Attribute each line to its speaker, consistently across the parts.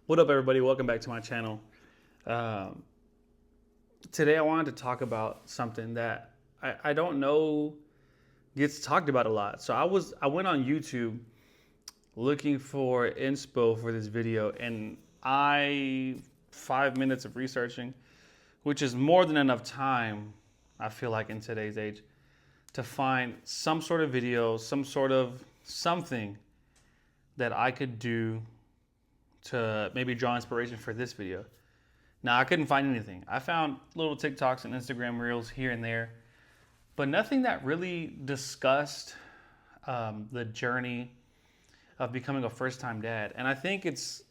Speaker 1: What up, everybody? Welcome back to my channel. Um, Today, I wanted to talk about something that I don't know gets talked about a lot. I went on YouTube looking for inspo for this video, and 5 minutes of researching, which is more than enough time. I feel like in today's age to find some sort of video, some sort of something that I could do to maybe draw inspiration for this video. Now, I couldn't find anything. I found little TikToks and Instagram reels here and there, but nothing that really discussed the journey of becoming a first-time dad. And I think it's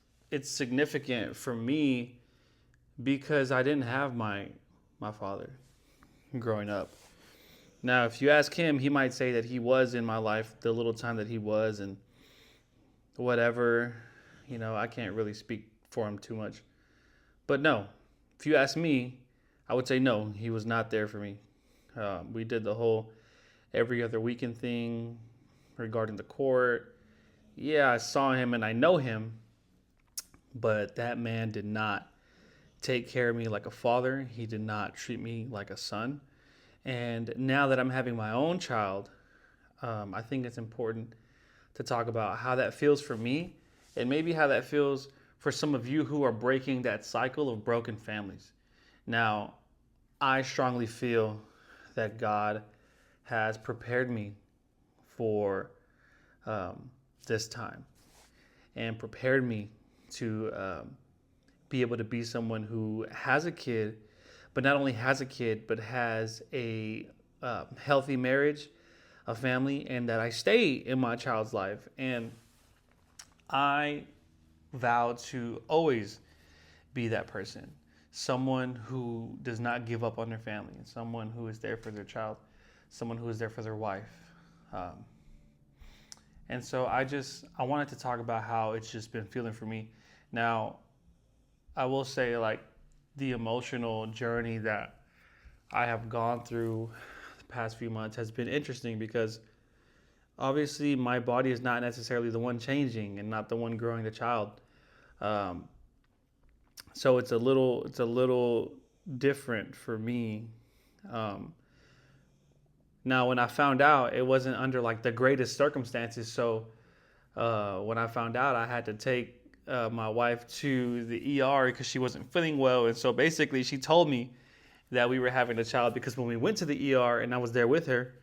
Speaker 1: significant for me because I didn't have my father growing up. Now, if you ask him, he might say that he was in my life the little time that he was, and whatever. I can't really speak for him too much. But no, if you ask me, I would say no, he was not there for me. We did the whole every other weekend thing regarding the court. Yeah, I saw him and I know him, but that man did not take care of me like a father. He did not treat me like a son. And now that I'm having my own child, I think it's important to talk about how that feels for me and maybe how that feels for some of you who are breaking that cycle of broken families. Now, I strongly feel that God has prepared me for this time and prepared me to be able to be someone who has a kid, but not only has a kid, but has a healthy marriage, a family, and that I stay in my child's life. And I vow to always be that person, someone who does not give up on their family, someone who is there for their child, someone who is there for their wife. And so I wanted to talk about how it's just been feeling for me. Now, I will say, like, the emotional journey that I have gone through the past few months has been interesting because obviously my body is not necessarily the one changing and not the one growing the child. Um, so it's a little different for me. Um, Now, when I found out, it wasn't under like the greatest circumstances. So when I found out, I had to take my wife to the ER because she wasn't feeling well. And so basically, she told me that we were having a child because when we went to the ER and I was there with her,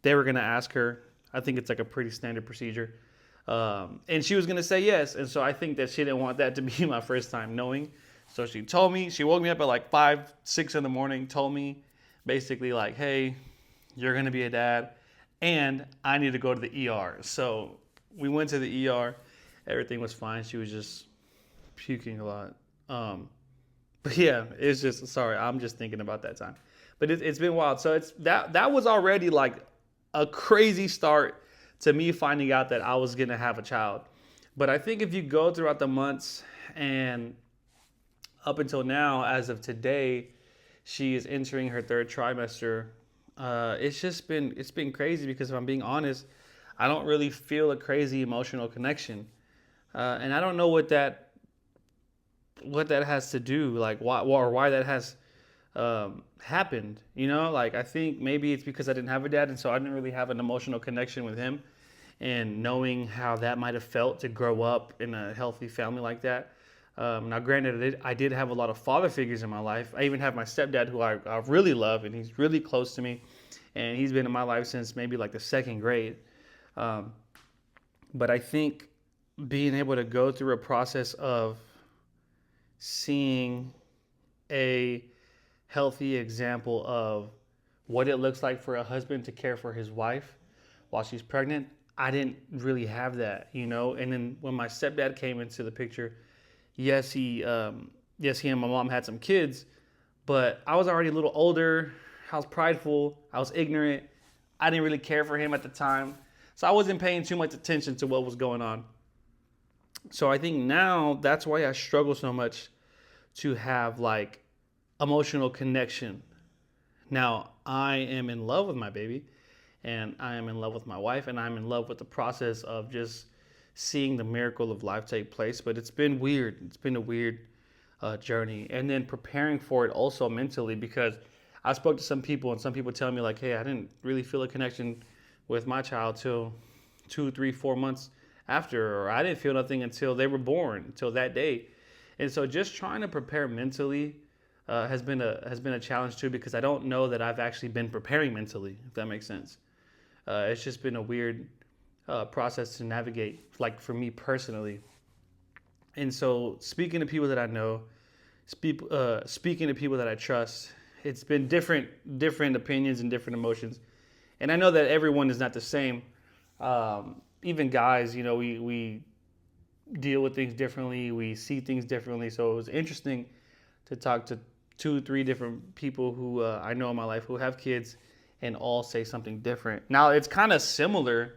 Speaker 1: they were going to ask her. I think it's like a pretty standard procedure. And she was going to say yes. And so I think that she didn't want that to be my first time knowing. So she told me, she woke me up at like 5, 6 in the morning, told me basically like, hey, you're going to be a dad and I need to go to the ER. So we went to the ER. Everything was fine. She was just puking a lot. But yeah, it's just, sorry, I'm just thinking about that time. But it's been wild. So it's that was already like a crazy start to me finding out that I was gonna have a child. But I think if you go throughout the months and up until now, as of today, she is entering her third trimester. It's been crazy because if I'm being honest, I don't really feel a crazy emotional connection, and I don't know what that has to do, like why that has happened. Like I think maybe it's because I didn't have a dad, and so I didn't really have an emotional connection with him, and knowing how that might have felt to grow up in a healthy family like that. Now, granted, I did have a lot of father figures in my life. I even have my stepdad, who I really love, and he's really close to me, and he's been in my life since maybe like the second grade. Um, but I think being able to go through a process of seeing a healthy example of what it looks like for a husband to care for his wife while she's pregnant, I didn't really have that. And then when my stepdad came into the picture, yes, he and my mom had some kids, but I was already a little older. I was prideful. I was ignorant. I didn't really care for him at the time, so I wasn't paying too much attention to what was going on. So I think now that's why I struggle so much to have like emotional connection. Now I am in love with my baby, and I am in love with my wife, and I'm in love with the process of just seeing the miracle of life take place. But it's been weird. It's been a weird journey. And then preparing for it also mentally, because I spoke to some people and some people tell me like, hey, I didn't really feel a connection with my child till 2, 3, 4 months after, or I didn't feel nothing until they were born, until that day. And so just trying to prepare mentally has been a challenge too, because I don't know that I've actually been preparing mentally, if that makes sense. It's just been a weird process to navigate, like for me personally. And so speaking to people that I know, speaking to people that I trust, it's been different opinions and different emotions. And I know that everyone is not the same. Even guys, we deal with things differently. We see things differently. So it was interesting to talk to 2, 3 different people who I know in my life who have kids and all say something different. Now it's kind of similar,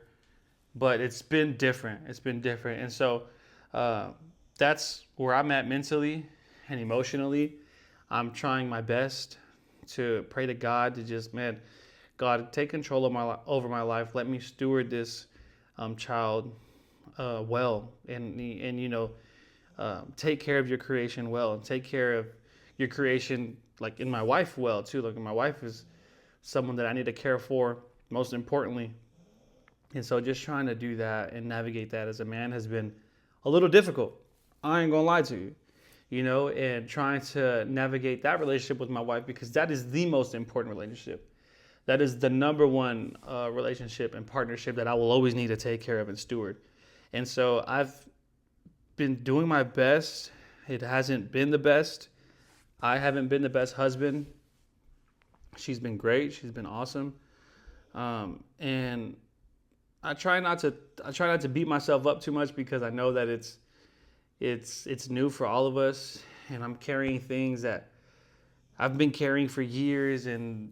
Speaker 1: but it's been different. It's been different. And so that's where I'm at mentally and emotionally. I'm trying my best to pray to God to just, man, God, take control of over my life. Let me steward this child well, and take care of your creation well, and take care of your creation, like in my wife well too. Like my wife is someone that I need to care for most importantly, and so just trying to do that and navigate that as a man has been a little difficult. I ain't gonna lie to you. And trying to navigate that relationship with my wife, because that is the most important relationship. That is the number one relationship and partnership that I will always need to take care of and steward. And so I've been doing my best. It hasn't been the best. I haven't been the best husband. She's been great. She's been awesome. And I try not to beat myself up too much, because I know that it's new for all of us, and I'm carrying things that I've been carrying for years, and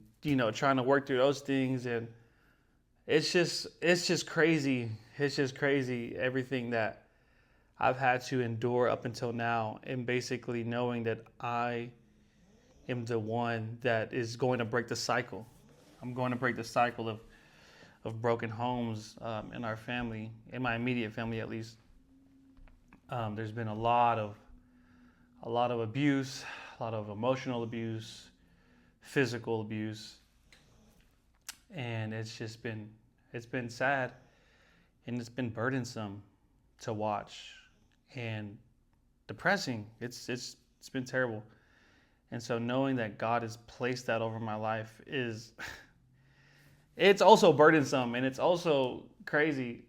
Speaker 1: trying to work through those things. And it's just crazy. It's just crazy, everything that I've had to endure up until now, and basically knowing that I am the one that is going to break the cycle. I'm going to break the cycle of broken homes in our family, in my immediate family at least. There's been a lot of abuse, a lot of emotional abuse, physical abuse, and it's been sad, and it's been burdensome to watch and depressing. It's been terrible. And so knowing that God has placed that over my life is it's also burdensome, and it's also crazy.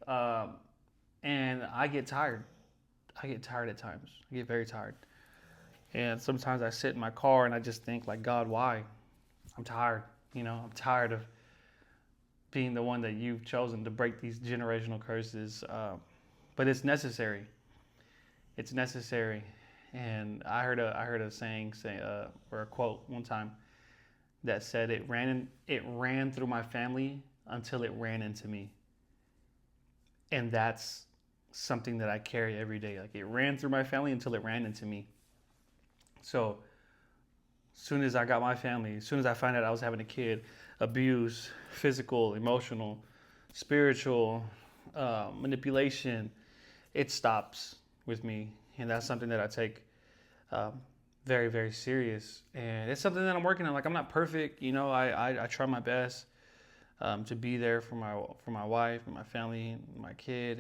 Speaker 1: And I get tired. I get tired at times. I get very tired. And sometimes I sit in my car and I just think like, God, why? I'm tired. I'm tired of being the one that you've chosen to break these generational curses. But it's necessary. It's necessary. And I heard a saying or a quote one time that said it ran through my family until it ran into me. And that's something that I carry every day. Like, it ran through my family until it ran into me. So as soon as I got my family, as soon as I found out I was having a kid, abuse, physical, emotional, spiritual, manipulation, it stops with me. And that's something that I take very, very serious. And it's something that I'm working on. Like, I'm not perfect. I try my best to be there for my wife and my family and my kid.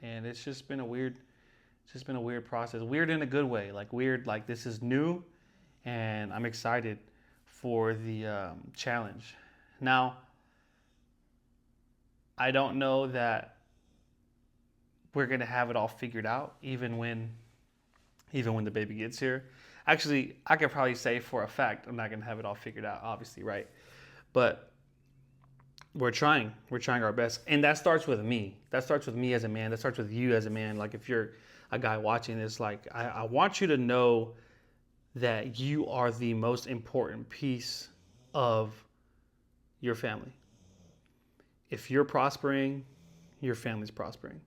Speaker 1: And it's just been a weird process. Weird in a good way. Like, weird, like this is new, and I'm excited for the challenge. Now, I don't know that we're gonna have it all figured out, even when the baby gets here. Actually, I could probably say for a fact I'm not gonna have it all figured out, obviously, right? But we're trying our best, and that starts with me. That starts with me as a man. That starts with you as a man. Like, if you're a guy watching this, like, I want you to know that you are the most important piece of your family. If you're prospering, your family's prospering.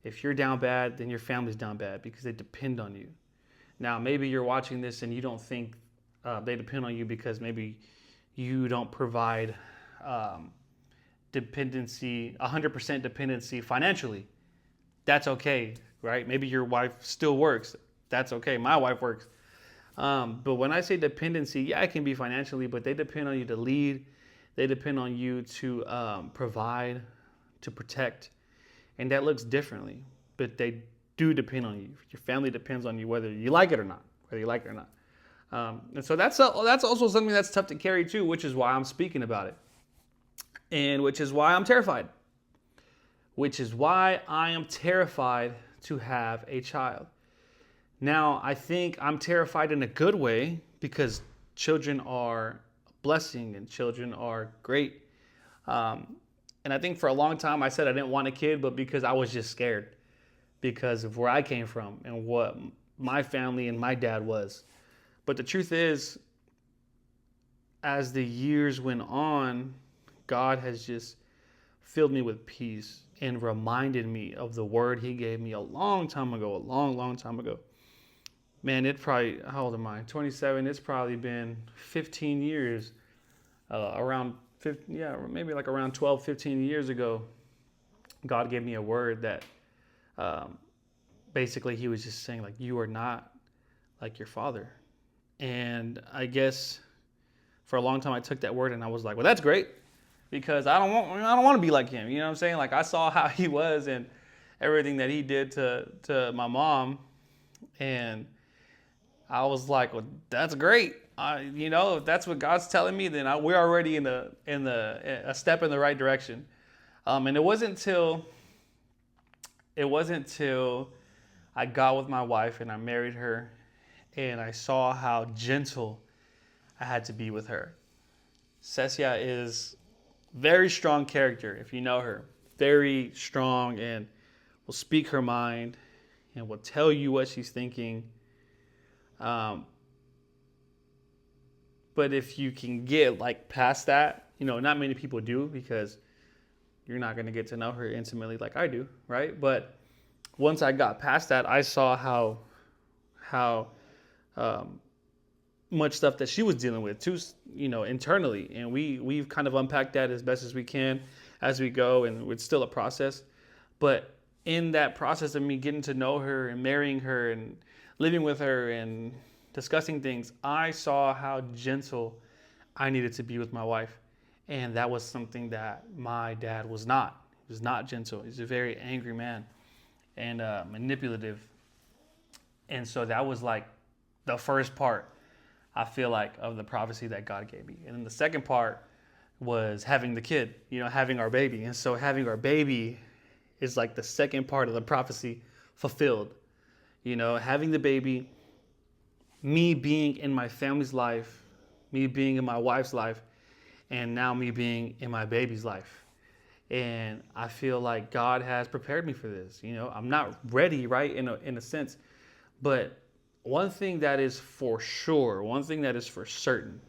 Speaker 1: If you're down bad, then your family's down bad, because they depend on you. Now, maybe you're watching this and you don't think they depend on you because maybe you don't provide 100% dependency financially. That's okay, right? Maybe your wife still works. That's okay. My wife works. But when I say dependency, yeah, it can be financially, but they depend on you to lead. They depend on you to provide, to protect, and that looks differently. But they do depend on you. Your family depends on you, whether you like it or not. Whether you like it or not. And so that's also something that's tough to carry too, which is why I'm speaking about it, and which is why I'm terrified. Which is why I am terrified to have a child. Now, I think I'm terrified in a good way because children are a blessing and children are great. And I think for a long time I said I didn't want a kid, but because I was just scared because of where I came from and what my family and my dad was. But the truth is, as the years went on, God has just filled me with peace and reminded me of the word he gave me a long time ago, a long time ago. Man, it probably, how old am I? 27. It's probably been 15 years, around 15, yeah, maybe like around 12, 15 years ago. God gave me a word that basically he was just saying, like, you are not like your father. And I guess for a long time I took that word and I was like, well, that's great. Because I don't want to be like him. You know what I'm saying? Like I saw how he was and everything that he did to my mom, and I was like, well, that's great. If that's what God's telling me, then we're already in a step in the right direction. And it wasn't till I got with my wife and I married her, and I saw how gentle I had to be with her. Cecia is very strong character, if you know her. Very strong and will speak her mind and will tell you what she's thinking. But if you can get like past that, not many people do because you're not going to get to know her intimately like I do, right? But once I got past that, I saw how much stuff that she was dealing with too, internally. And we've kind of unpacked that as best as we can as we go. And it's still a process. But in that process of me getting to know her and marrying her and living with her and discussing things, I saw how gentle I needed to be with my wife. And that was something that my dad was not. He was not gentle. He's a very angry man and manipulative. And so that was like the first part, I feel like, of the prophecy that God gave me. And then the second part was having the kid, having our baby. And so having our baby is like the second part of the prophecy fulfilled. Having the baby, me being in my family's life, me being in my wife's life, and now me being in my baby's life. And I feel like God has prepared me for this. I'm not ready, right, in a sense, but one thing that is for sure, one thing that is for certain,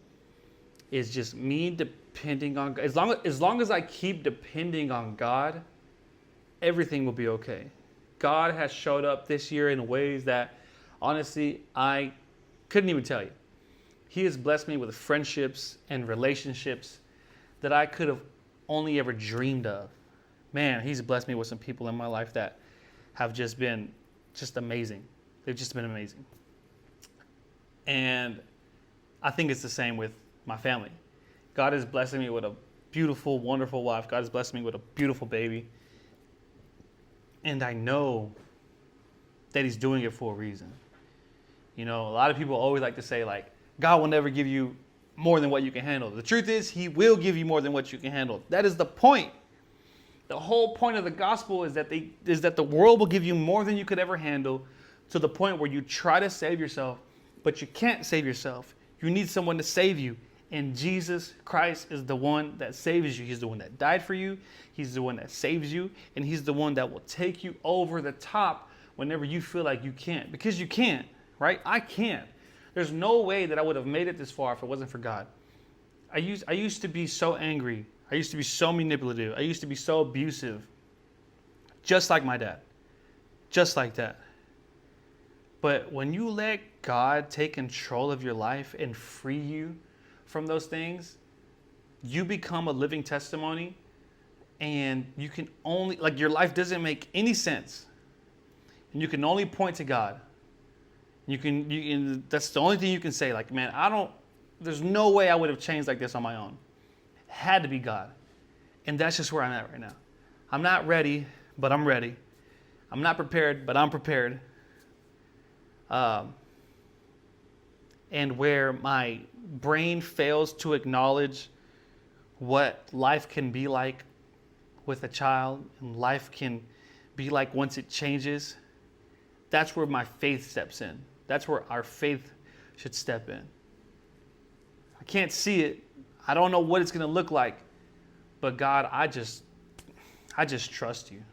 Speaker 1: is just me depending on God. As long as I keep depending on God, everything will be okay. God has showed up this year in ways that, honestly, I couldn't even tell you. He has blessed me with friendships and relationships that I could have only ever dreamed of. Man, he's blessed me with some people in my life that have just been amazing. They've just been amazing. And I think it's the same with my family. God is blessing me with a beautiful, wonderful wife. God is blessing me with a beautiful baby. And I know that he's doing it for a reason. A lot of people always like to say, like, God will never give you more than what you can handle. The truth is, he will give you more than what you can handle. That is the point. The whole point of the gospel is that the world will give you more than you could ever handle, to the point where you try to save yourself, but you can't save yourself. You need someone to save you. And Jesus Christ is the one that saves you. He's the one that died for you. He's the one that saves you. And he's the one that will take you over the top whenever you feel like you can't. Because you can't, right? I can't. There's no way that I would have made it this far if it wasn't for God. I used to be so angry. I used to be so manipulative. I used to be so abusive. Just like my dad. Just like that. But when you let God take control of your life and free you from those things, you become a living testimony, and you can only, like, your life doesn't make any sense And you can only point to God. That's the only thing you can say. Like, man, there's no way I would have changed like this on my own. It had to be God. And that's just where I'm at right now. I'm not ready, but I'm ready. I'm not prepared, but I'm prepared. And where my brain fails to acknowledge what life can be like with a child and life can be like once it changes, that's where my faith steps in. That's where our faith should step in. I can't see it. I don't know what it's going to look like. But God, I just trust you.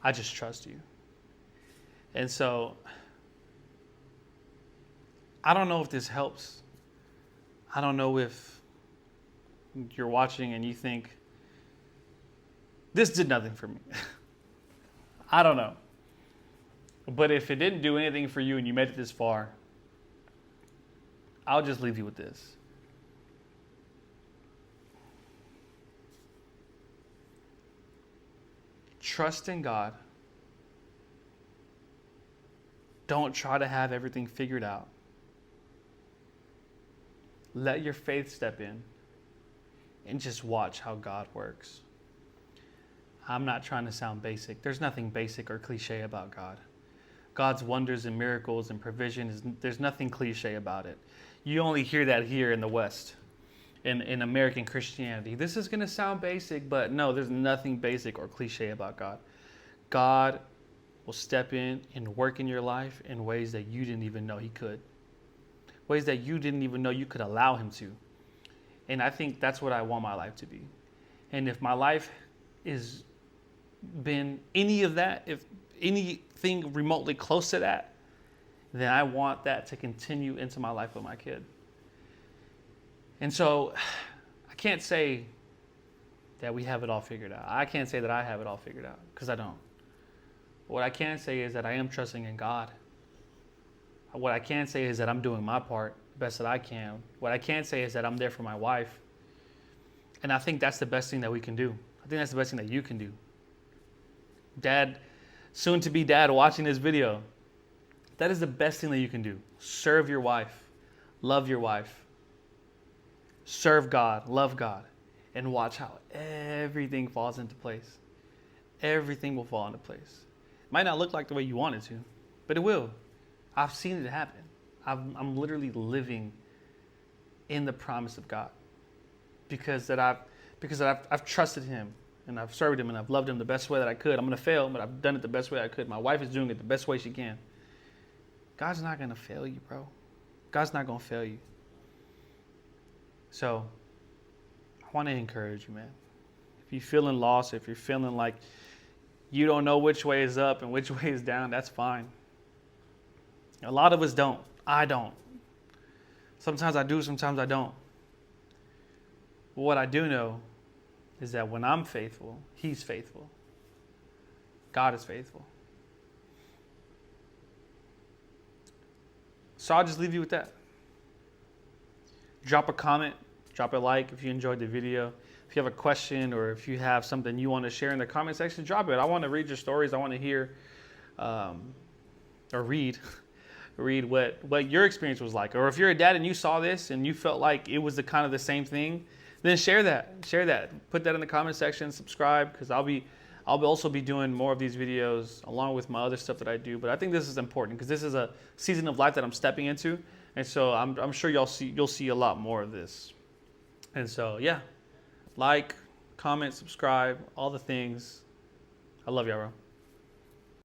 Speaker 1: I just trust you. And so, I don't know if this helps. I don't know if you're watching and you think, this did nothing for me. I don't know. But if it didn't do anything for you and you made it this far, I'll just leave you with this. Trust in God. Don't try to have everything figured out. Let your faith step in and just watch how God works. I'm not trying to sound basic. There's nothing basic or cliche about God. God's wonders and miracles and provision, there's nothing cliche about it. You only hear that here in the West, in American Christianity. This is going to sound basic, but no, there's nothing basic or cliche about God. God will step in and work in your life in ways that you didn't even know he could. Ways that you didn't even know you could allow him to. And I think that's what I want my life to be. And if my life is been any of that, if anything remotely close to that, then I want that to continue into my life with my kid. And so I can't say that we have it all figured out. I can't say that I have it all figured out, because I don't. What I can say is that I am trusting in God. What I can say is that I'm doing my part the best that I can. What I can say is that I'm there for my wife. And I think that's the best thing that we can do. I think that's the best thing that you can do. Dad, soon to be dad watching this video, that is the best thing that you can do. Serve your wife. Love your wife. Serve God. Love God. And watch how everything falls into place. Everything will fall into place. It might not look like the way you want it to, but it will. I've seen it happen. I'm literally living in the promise of God because I've trusted him and I've served him and I've loved him the best way that I could. I'm going to fail, but I've done it the best way I could. My wife is doing it the best way she can. God's not going to fail you, bro. God's not going to fail you. So I want to encourage you, man. If you're feeling lost, if you're feeling like you don't know which way is up and which way is down, that's fine. A lot of us don't. I don't. Sometimes I do, sometimes I don't. But what I do know is that when I'm faithful, he's faithful. God is faithful. So I'll just leave you with that. Drop a comment, drop a like if you enjoyed the video. If you have a question or if you have something you want to share in the comment section, drop it. I want to read your stories. I want to hear or read what your experience was like. Or if you're a dad and you saw this and you felt like it was the same thing, then share that. Put that in the comment section, subscribe, because I'll also be doing more of these videos along with my other stuff that I do. But I think this is important because this is a season of life that I'm stepping into. And so I'm sure you'll see a lot more of this. And so, yeah, like, comment, subscribe, all the things. I love y'all, bro.